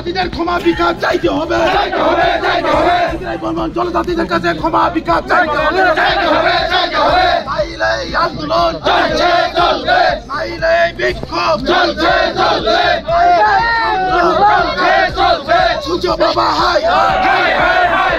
জনজাতিদের ক্ষমা ভিক্ষা চাইতে হবে, জনজাতিদের কাছে ক্ষমা ভিক্ষা চাইতে হবে। নাইলে আন্দোলন চলছে চলবে, নাইলে বিক্ষোভ চলছে চলবে, চলছে চলবে। সূর্য বাবা high high high high high.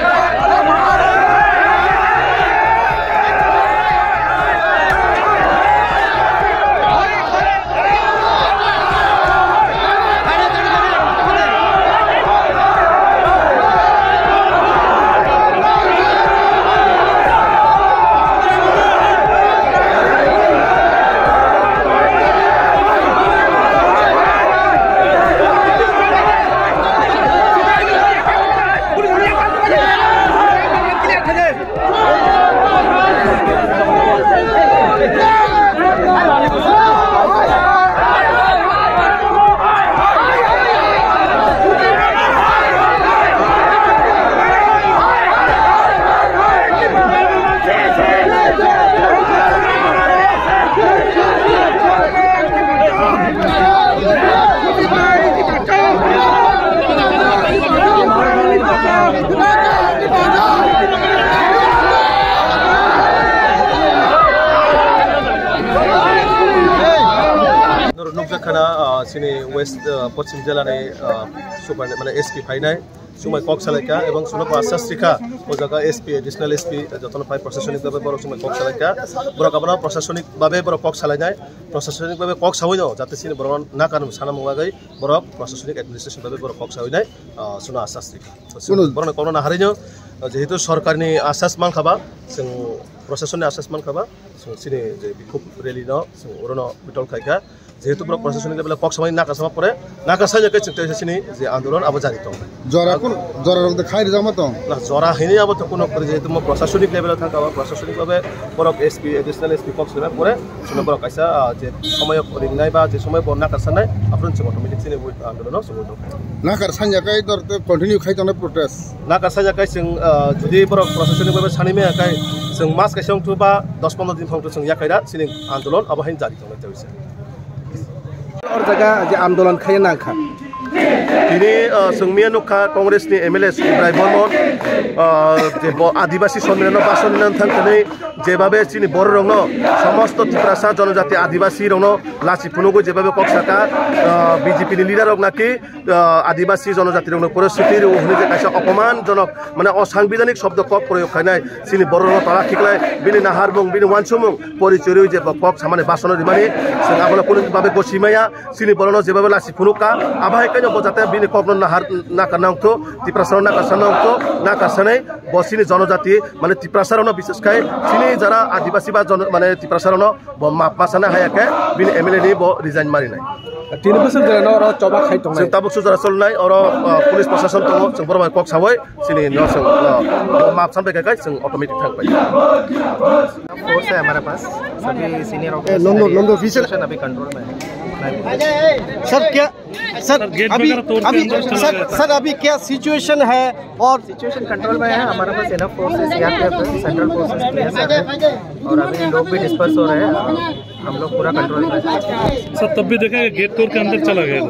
sini West Pachim Jela ni super mana SP फाइनाय सुमाय कक सालायका एवं सुनप आसास्त्रिका ओ जगह SP एडिशनल SP जतन फाइ प्रशासनिक भाबे बर सुमाय कक सालायका बर गाबना प्रशासनिक भाबे बर कक सालायनाय प्रशासनिक भाबे कक सावैनो जाते सिनि बर ना कानु साना मुगागै बर प्रशासनिक एडमिनिस्ट्रेशन भाबे बर कक सावैनाय सुना आसास्त्रिका बर कोनो ना हारिनो जेहेतु सरकारनि आसास मान खाबा जों प्रशासननि आसास मान खाबा जों सिनि जे बिखुब रेली न जों ओरनो बिटल खायका जेहेतु बर प्रशासनिक लेभेल कक सावै नाकासमा परे नाकासाय के चिंता सिनि जे आंदोलन अब जारी दं जरा रंग खाइ जामा दं ना जरा हैनि अब त कोनो करे जेहेतु म प्रशासनिक लेभेल थांकाबा प्रशासनिक भाबे बर SP एडिशनल SP कक सावै परे सुनो बर कायसा जे समय रिंनाय बा जे समय बर नाकासानाय आपन से अटोमेटिक सिनि आंदोलन सुबो दं नाकार सानजाकाय दर कन्टिन्यू खाइ तने प्रोटेस्ट नाकार सानजाकाय जों जुदि बर प्रशासनिक भाबे सानिमे आकाय जों मास कायसं थु बा 10-15 दिन फांथु जों याकायदा सिनि आंदोलन अब हैन जारी दं जायसे और जगह जे आंदोलन खाय नाखा दिनै संमिया नुखा कांग्रेसनि MLA सुब्राय बर्मन जे आदिवासी सम्मेलन बा सम्मेलन थांखनै जेबाबे चिनि बर रंग समस्त तिप्रासा जनजाति आदिवासी रंग लासि फुनुगो जेबाबे कक्साका BJP नि लिडार रंग नाकि आदिवासी जनजाति रंग परिस्थिति होने जे कायसा अपमानजनक माने असंविधानिक शब्द कक प्रयोग खायनाय चिनि बर रंग तला खिकलाय बिनि नाहारमुं बिनि वानसुमुं परिचय जे कक सामाने बासन दिमानि जों आबला कुनु भाबे गसिमाया चिनि बर रंग जेबाबे लासि फुनुका आबाय कायनो बजाते बिनि कक नाहार नाकानांथो तिप्रासा नाकासानांथो नाकासानाय बसिनि जनजाति माने तिप्रासा रंग विशेष खाय चिनि जरा आदिवासी बा माने तिप्रासा रंग मापासाना हायाके बिनि MLA नि ब रिजाइन मारिनाय 3 बोसोर जानो और चबा खाइ दं जों ताबुक सुजरा चलनाय और पुलिस प्रशासन दङ जों बरबाय कक सावै सिनि न जों माप सानबाय गाय जों ऑटोमेटिक थांबाय फोर्स है हमारे पास सभी सीनियर ऑफिसर ऑफिसर अभी कंट्रोल में है सर क्या सर अभी क्या सिचुएशन है और सिचुएशन कंट्रोल में है हमारे पास enough forces CRPF central forces और अभी लोग भी डिस्पर्स हो रहे हैं हम लोग पूरा कंट्रोल में। सर तब भी देखा गेट तोड़ के अंदर चला गया।